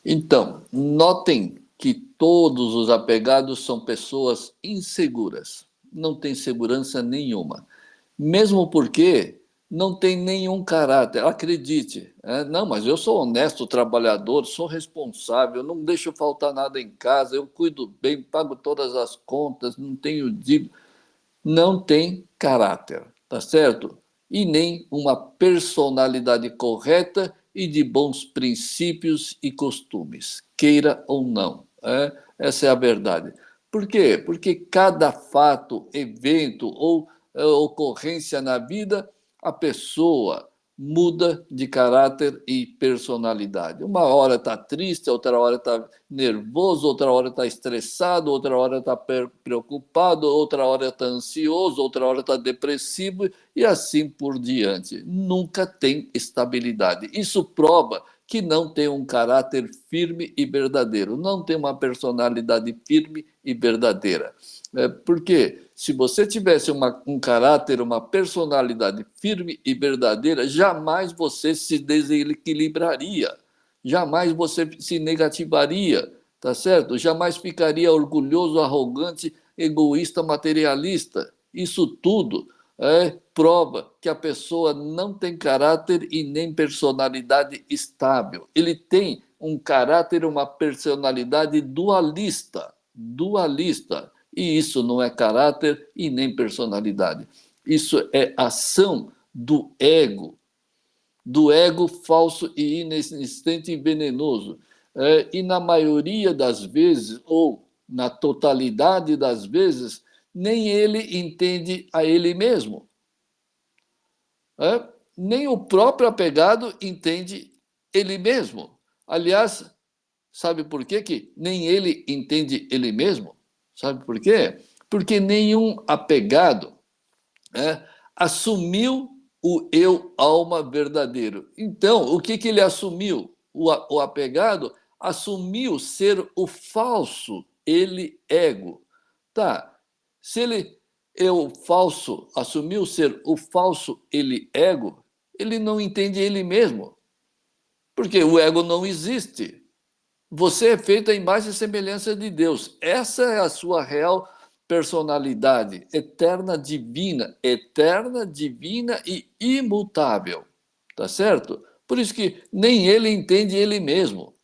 Então, notem que todos os apegados são pessoas inseguras, não têm segurança nenhuma. Mesmo porque não tem nenhum caráter. Acredite, não, mas eu sou honesto, trabalhador, sou responsável, não deixo faltar nada em casa, eu cuido bem, pago todas as contas, não tenho dívida. Não tem caráter, tá certo? E nem uma personalidade correta e de bons princípios e costumes, queira ou não. Essa é a verdade. Por quê? Porque cada fato, evento ou ocorrência na vida, a pessoa muda de caráter e personalidade. Uma hora está triste, outra hora está nervoso, outra hora está estressado, outra hora está preocupado, outra hora está ansioso, outra hora está depressivo e assim por diante. Nunca tem estabilidade. Isso prova que não tem um caráter firme e verdadeiro, não tem uma personalidade firme e verdadeira. Porque se você tivesse um caráter, uma personalidade firme e verdadeira, jamais você se desequilibraria, jamais você se negativaria, tá certo? Jamais ficaria orgulhoso, arrogante, egoísta, materialista. Isso tudo prova que a pessoa não tem caráter e nem personalidade estável. Ele tem um caráter, uma personalidade dualista, dualista. E isso não é caráter e nem personalidade. Isso é ação do ego falso e inexistente e venenoso. E na maioria das vezes, ou na totalidade das vezes, nem ele entende a ele mesmo. Nem o próprio apegado entende ele mesmo. Aliás, sabe por quê que nem ele entende ele mesmo? Sabe por quê? Porque nenhum apegado assumiu o eu alma verdadeiro. Então, o que ele assumiu? O apegado assumiu ser o falso ele ego. Tá. Se ele eu falso assumiu ser o falso ele ego, ele não entende ele mesmo. Porque o ego não existe. Você é feito à imagem e semelhança de Deus. Essa é a sua real personalidade, eterna, divina e imutável. Tá certo? Por isso que nem ele entende ele mesmo.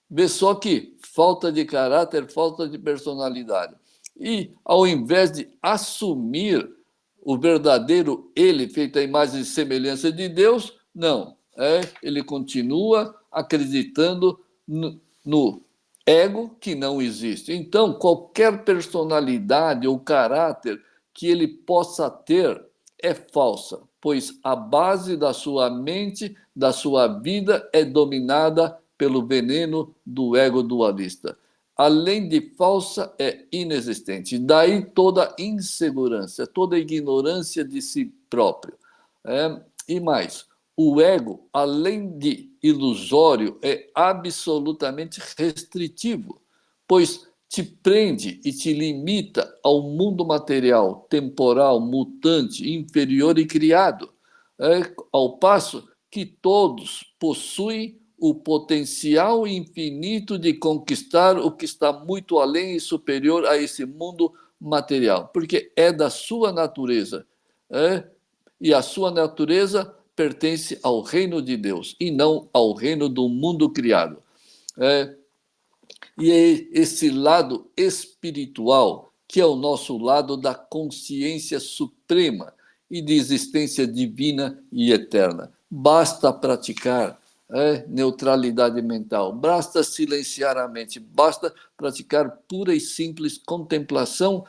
Vê só que falta de caráter, falta de personalidade. E ao invés de assumir o verdadeiro ele, feito à imagem e semelhança de Deus, não. Ele continua acreditando no ego que não existe. Então, qualquer personalidade ou caráter que ele possa ter é falsa, pois a base da sua mente, da sua vida, é dominada pelo veneno do ego dualista. Além de falsa, é inexistente. Daí toda insegurança, toda ignorância de si próprio. E mais, o ego, além de ilusório, é absolutamente restritivo, pois te prende e te limita ao mundo material, temporal, mutante, inferior e criado, ao passo que todos possuem o potencial infinito de conquistar o que está muito além e superior a esse mundo material, porque é da sua natureza. E a sua natureza pertence ao reino de Deus e não ao reino do mundo criado. E é esse lado espiritual que é o nosso lado da consciência suprema e de existência divina e eterna. Basta praticar neutralidade mental, basta silenciar a mente, basta praticar pura e simples contemplação,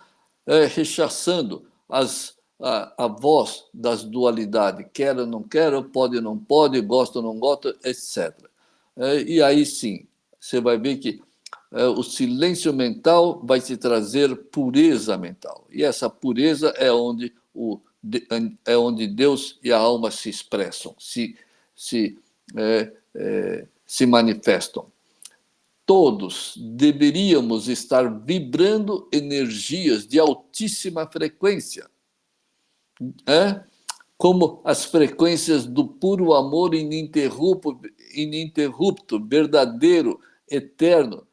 rechaçando a voz das dualidades, quero ou não quero, pode ou não pode, gosto ou não gosto, etc. E aí sim, você vai ver que o silêncio mental vai te trazer pureza mental. E essa pureza é onde Deus e a alma se expressam, se manifestam. Todos deveríamos estar vibrando energias de altíssima frequência, como as frequências do puro amor ininterrupto, ininterrupto, verdadeiro, eterno,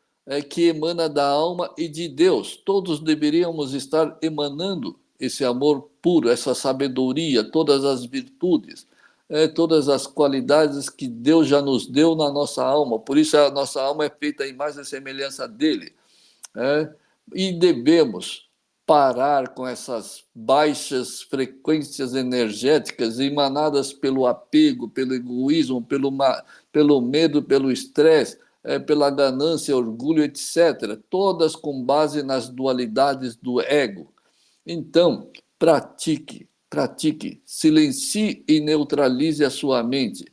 que emana da alma e de Deus. Todos deveríamos estar emanando esse amor puro, essa sabedoria, todas as virtudes, todas as qualidades que Deus já nos deu na nossa alma. Por isso a nossa alma é feita à imagem e semelhança dele. E devemos parar com essas baixas frequências energéticas emanadas pelo apego, pelo egoísmo, pelo medo, pelo estresse, pela ganância, orgulho, etc. Todas com base nas dualidades do ego. Então, pratique, silencie e neutralize a sua mente.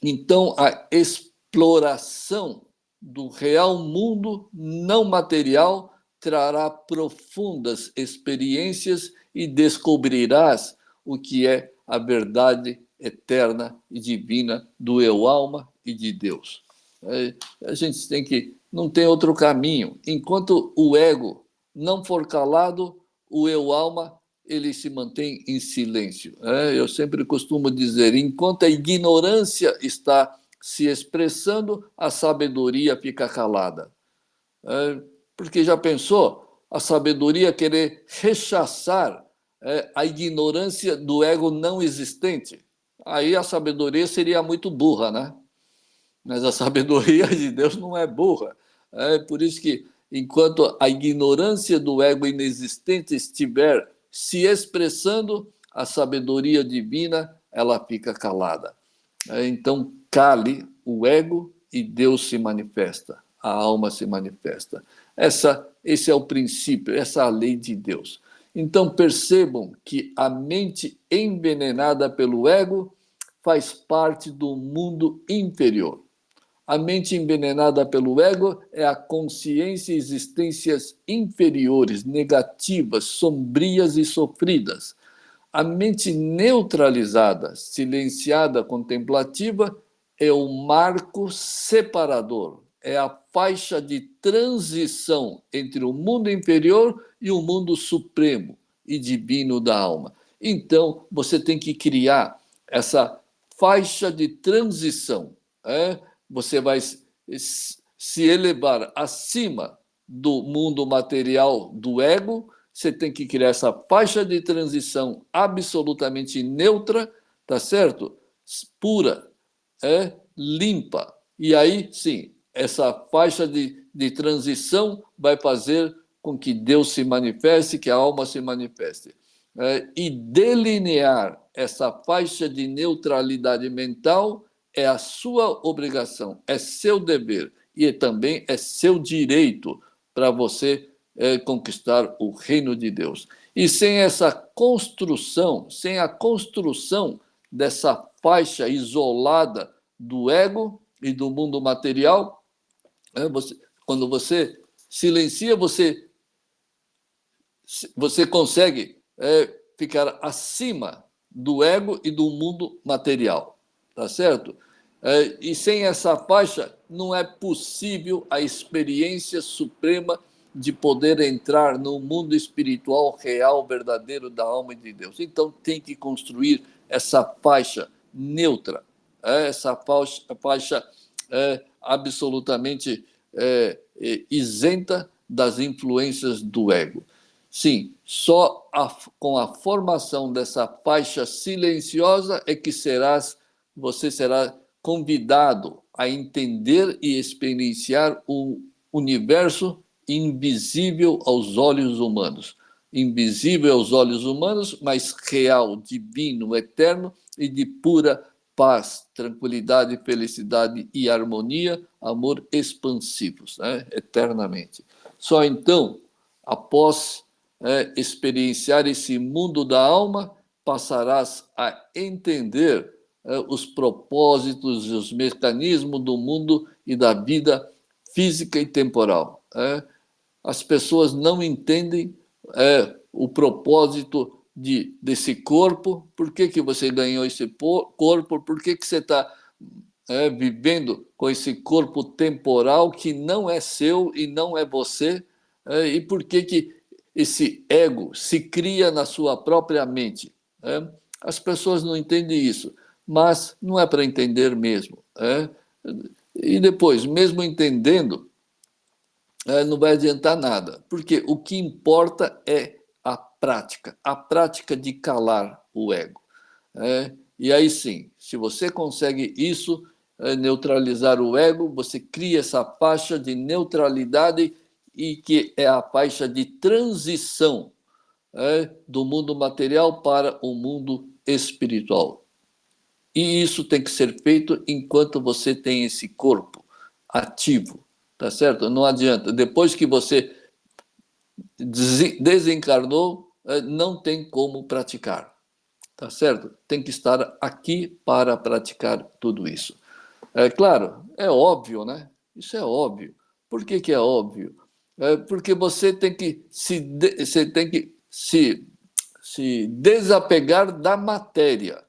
Então, a exploração do real mundo não material trará profundas experiências e descobrirás o que é a verdade eterna e divina do eu-alma e de Deus. A gente tem que... Não tem outro caminho. Enquanto o ego não for calado, o eu-alma ele se mantém em silêncio. Eu sempre costumo dizer, enquanto a ignorância está se expressando, a sabedoria fica calada. Porque já pensou a sabedoria querer rechaçar a ignorância do ego não existente? Aí a sabedoria seria muito burra, né? Mas a sabedoria de Deus não é burra. Por isso que, enquanto a ignorância do ego inexistente estiver se expressando, a sabedoria divina ela fica calada. Então, cale o ego e Deus se manifesta, a alma se manifesta. Esse é o princípio, essa é a lei de Deus. Então, percebam que a mente envenenada pelo ego faz parte do mundo inferior. A mente envenenada pelo ego é a consciência e existências inferiores, negativas, sombrias e sofridas. A mente neutralizada, silenciada, contemplativa, é o marco separador, é a faixa de transição entre o mundo inferior e o mundo supremo e divino da alma. Então, você tem que criar essa faixa de transição. Você vai se elevar acima do mundo material do ego. Você tem que criar essa faixa de transição absolutamente neutra, tá certo? Pura, limpa. E aí, sim, essa faixa de transição vai fazer com que Deus se manifeste, que a alma se manifeste. E delinear essa faixa de neutralidade mental é a sua obrigação, é seu dever e também é seu direito para você conquistar o reino de Deus. E sem essa construção, sem a construção dessa faixa isolada do ego e do mundo material, quando você silencia, você consegue ficar acima do ego e do mundo material, tá certo? E sem essa faixa, não é possível a experiência suprema de poder entrar no mundo espiritual real, verdadeiro da alma de Deus. Então, tem que construir essa faixa neutra, essa faixa absolutamente isenta das influências do ego. Sim, só com a formação dessa faixa silenciosa é que você será convidado a entender e experienciar o universo invisível aos olhos humanos. Invisível aos olhos humanos, mas real, divino, eterno e de pura paz, tranquilidade, felicidade e harmonia, amor expansivos, eternamente. Só então, após experienciar esse mundo da alma, passarás a entender os propósitos e os mecanismos do mundo e da vida física e temporal. As pessoas não entendem o propósito desse corpo, por que você ganhou esse corpo, por que você está vivendo com esse corpo temporal que não é seu e não é você, e por que esse ego se cria na sua própria mente. As pessoas não entendem isso. mas não é para entender mesmo. E depois, mesmo entendendo, não vai adiantar nada, porque o que importa é a prática de calar o ego. E aí sim, se você consegue isso, neutralizar o ego, você cria essa faixa de neutralidade e que é a faixa de transição do mundo material para o mundo espiritual. E isso tem que ser feito enquanto você tem esse corpo ativo, tá certo? Não adianta. Depois que você desencarnou, não tem como praticar, tá certo? Tem que estar aqui para praticar tudo isso. É claro, é óbvio, né? Isso é óbvio. Por que que é óbvio? Porque você tem que você tem que se desapegar da matéria.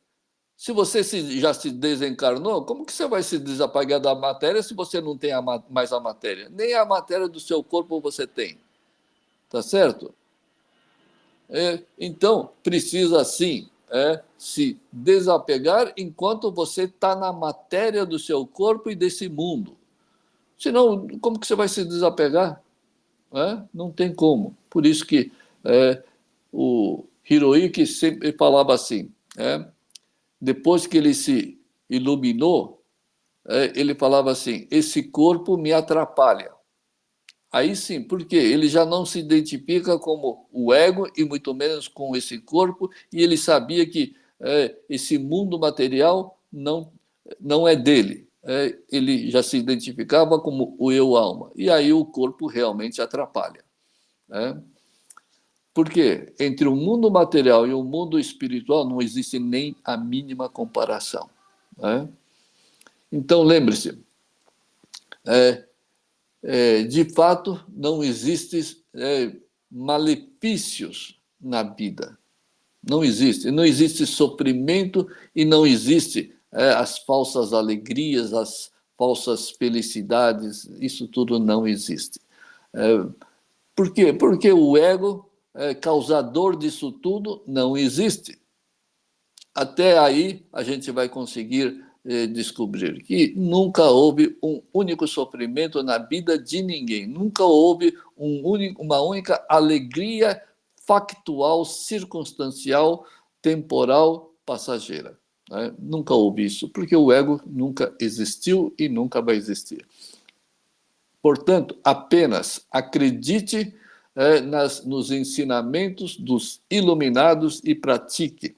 Se você já se desencarnou, como que você vai se desapegar da matéria se você não tem mais a matéria? Nem a matéria do seu corpo você tem, tá certo? Então, precisa sim se desapegar enquanto você está na matéria do seu corpo e desse mundo. Senão, como que você vai se desapegar? Não tem como. Por isso que o Hiroiki sempre falava assim, depois que ele se iluminou, ele falava assim, esse corpo me atrapalha. Aí sim, porque ele já não se identifica como o ego e muito menos com esse corpo, e ele sabia que esse mundo material não é dele. Ele já se identificava como o eu-alma. E aí o corpo realmente atrapalha. Porque entre o mundo material e o mundo espiritual não existe nem a mínima comparação. Então, lembre-se, de fato, não existem malefícios na vida. Não existe. Não existe sofrimento e não existe as falsas alegrias, as falsas felicidades. Isso tudo não existe. Por quê? Porque o ego, causador disso tudo, não existe. Até aí a gente vai conseguir descobrir que nunca houve um único sofrimento na vida de ninguém, nunca houve uma única alegria factual, circunstancial, temporal, passageira. Nunca houve isso, porque o ego nunca existiu e nunca vai existir. Portanto, apenas acredite nos ensinamentos dos iluminados e pratique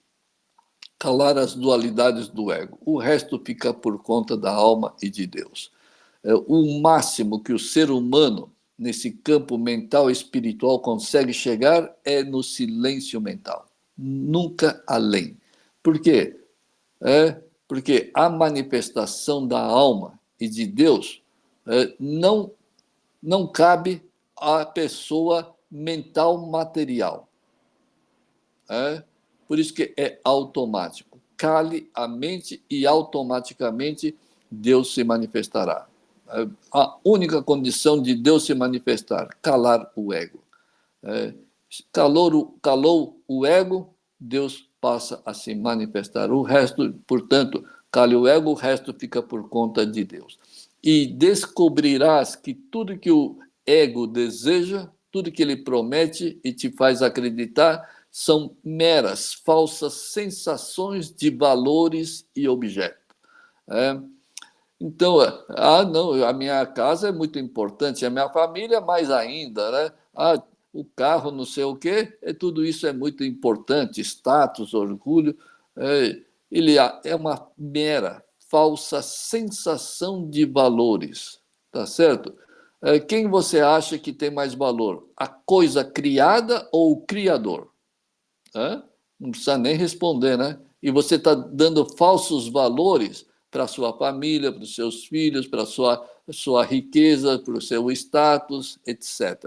calar as dualidades do ego. O resto fica por conta da alma e de Deus. O máximo que o ser humano, nesse campo mental e espiritual, consegue chegar é no silêncio mental. Nunca além. Por quê? Porque a manifestação da alma e de Deus não cabe à pessoa mental material. Por isso que é automático. Cale a mente e automaticamente Deus se manifestará. A única condição de Deus se manifestar, calar o ego. Calou o ego, Deus passa a se manifestar. O resto, portanto, cale o ego, o resto fica por conta de Deus. E descobrirás que tudo que o ego deseja, tudo que ele promete e te faz acreditar, são meras, falsas sensações de valores e objetos. Então, não, a minha casa é muito importante, a minha família mais ainda, né? O carro, não sei o quê, tudo isso é muito importante, status, orgulho, ele é uma mera, falsa sensação de valores, tá certo? Quem você acha que tem mais valor? A coisa criada ou o criador? Não precisa nem responder, né? E você está dando falsos valores para a sua família, para os seus filhos, para a sua riqueza, para o seu status, etc.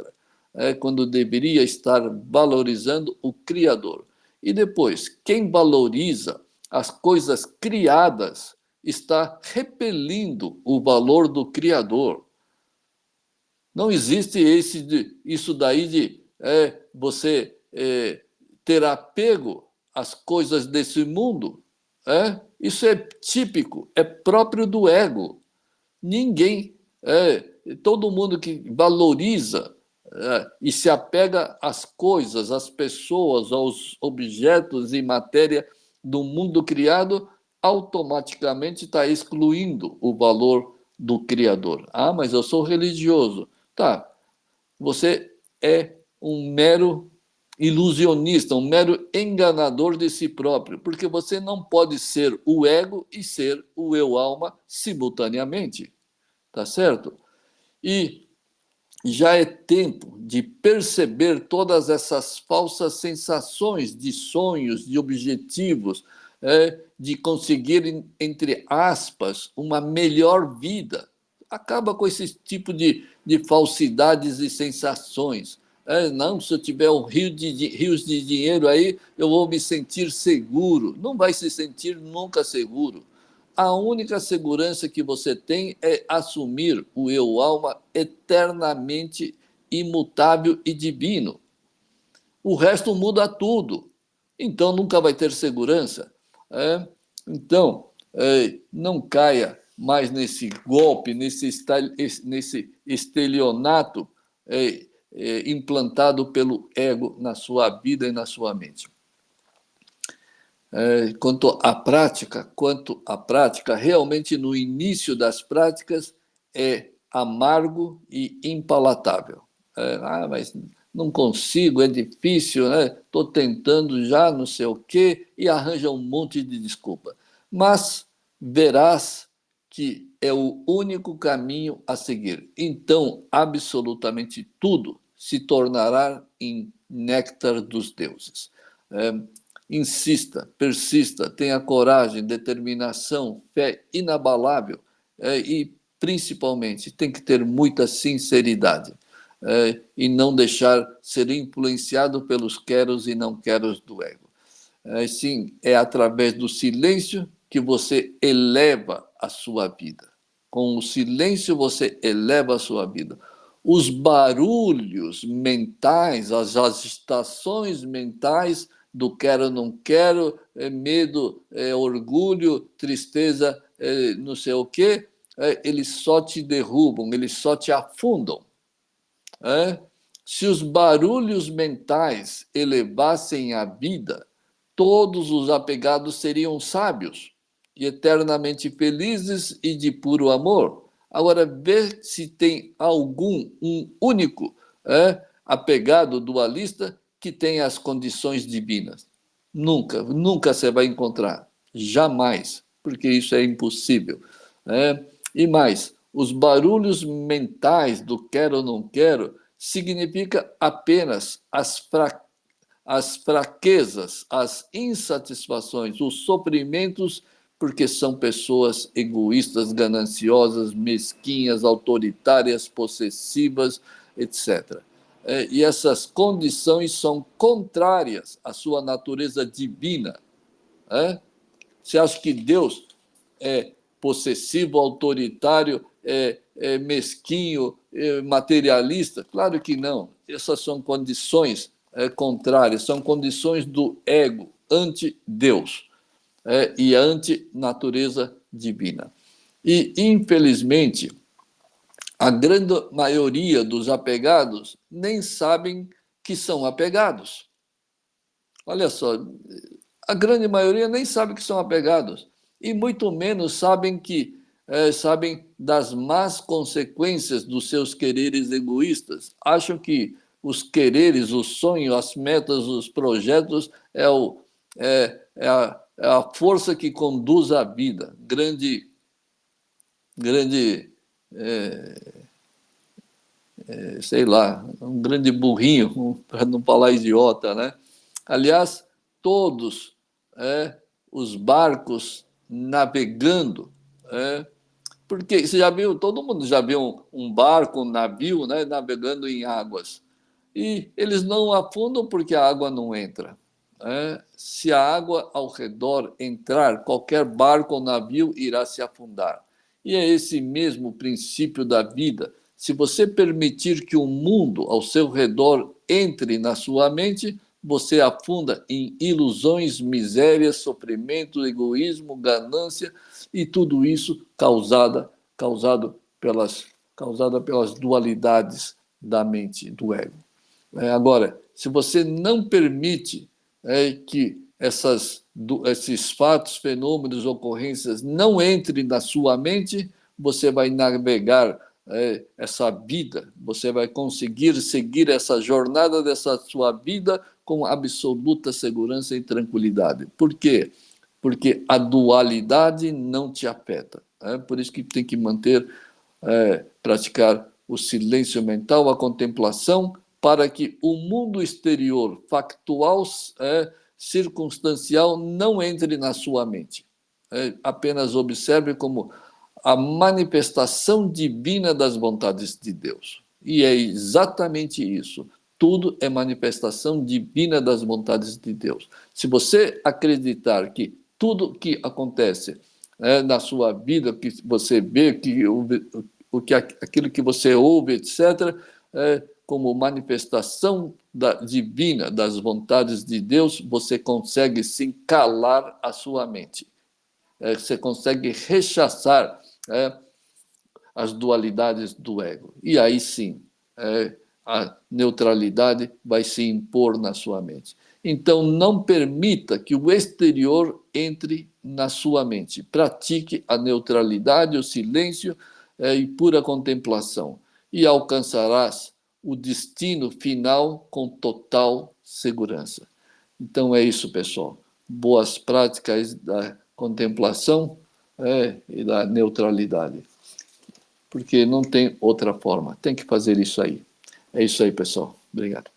Quando deveria estar valorizando o Criador. E depois, quem valoriza as coisas criadas está repelindo o valor do Criador. Não existe isso daí de você ter apego às coisas desse mundo. Isso é típico, é próprio do ego. Ninguém, todo mundo que valoriza e se apega às coisas, às pessoas, aos objetos e matéria do mundo criado, automaticamente está excluindo o valor do Criador. Ah, mas eu sou religioso. Tá, você é um mero ilusionista, um mero enganador de si próprio, porque você não pode ser o ego e ser o eu-alma simultaneamente, tá certo? E já é tempo de perceber todas essas falsas sensações de sonhos, de objetivos, de conseguir, entre aspas, uma melhor vida. Acaba com esse tipo de falsidades e sensações. Não, se eu tiver rios de dinheiro aí, eu vou me sentir seguro. Não vai se sentir nunca seguro. A única segurança que você tem é assumir o eu-alma eternamente imutável e divino. O resto muda tudo. Então nunca vai ter segurança. Então, não caia mais nesse golpe, nesse estelionato implantado pelo ego na sua vida e na sua mente. Quanto à prática, realmente no início das práticas é amargo e impalatável. Mas não consigo, é difícil, né? Estou tentando já, não sei o quê, e arranja um monte de desculpa. Mas verás que é o único caminho a seguir. Então, absolutamente tudo se tornará em néctar dos deuses. Insista, persista, tenha coragem, determinação, fé inabalável e, principalmente, tem que ter muita sinceridade e não deixar ser influenciado pelos queros e não queros do ego. Sim, é através do silêncio que você eleva a sua vida. Com o silêncio você eleva a sua vida. Os barulhos mentais, as agitações mentais do quero, não quero, medo, orgulho, tristeza, não sei o quê, eles só te derrubam, eles só te afundam. Se os barulhos mentais elevassem a vida, todos os apegados seriam sábios e eternamente felizes e de puro amor. Agora, vê se tem um único apegado dualista que tenha as condições divinas. Nunca, nunca você vai encontrar. Jamais, porque isso é impossível. E mais, os barulhos mentais do quero ou não quero significa apenas as fraquezas, as insatisfações, os sofrimentos, porque são pessoas egoístas, gananciosas, mesquinhas, autoritárias, possessivas, etc. E essas condições são contrárias à sua natureza divina. Você acha que Deus é possessivo, autoritário, mesquinho, materialista? Claro que não. Essas são condições contrárias, são condições do ego anti-Deus e anti-natureza divina. E, infelizmente, a grande maioria dos apegados nem sabem que são apegados. Olha só, a grande maioria nem sabe que são apegados e muito menos sabem das más consequências dos seus quereres egoístas. Acham que os quereres, os sonhos, as metas, os projetos é a força que conduz a vida. Grande, sei lá, um grande burrinho, para não falar idiota, né? Aliás, todos os barcos navegando, porque você já viu, todo mundo já viu um barco, um navio, né, navegando em águas. E eles não afundam porque a água não entra. Se a água ao redor entrar, qualquer barco ou navio irá se afundar. E é esse mesmo princípio da vida. Se você permitir que o mundo ao seu redor entre na sua mente, você afunda em ilusões, misérias, sofrimento, egoísmo, ganância e tudo isso causado pelas dualidades da mente, do ego. Agora, se você não permite que esses fatos, fenômenos, ocorrências não entrem na sua mente, você vai navegar essa vida, você vai conseguir seguir essa jornada dessa sua vida com absoluta segurança e tranquilidade. Por quê? Porque a dualidade não te afeta. Por isso que tem que praticar o silêncio mental, a contemplação, para que o mundo exterior, factual, circunstancial, não entre na sua mente. Apenas observe como a manifestação divina das vontades de Deus. E é exatamente isso. Tudo é manifestação divina das vontades de Deus. Se você acreditar que tudo que acontece na sua vida, que você vê, aquilo que você ouve, etc., como manifestação divina das vontades de Deus, você consegue sim calar a sua mente. Você consegue rechaçar as dualidades do ego. E aí sim, a neutralidade vai se impor na sua mente. Então, não permita que o exterior entre na sua mente. Pratique a neutralidade, o silêncio e pura contemplação. E alcançarás o destino final com total segurança. Então é isso, pessoal. Boas práticas da contemplação e da neutralidade. Porque não tem outra forma. Tem que fazer isso aí. É isso aí, pessoal. Obrigado.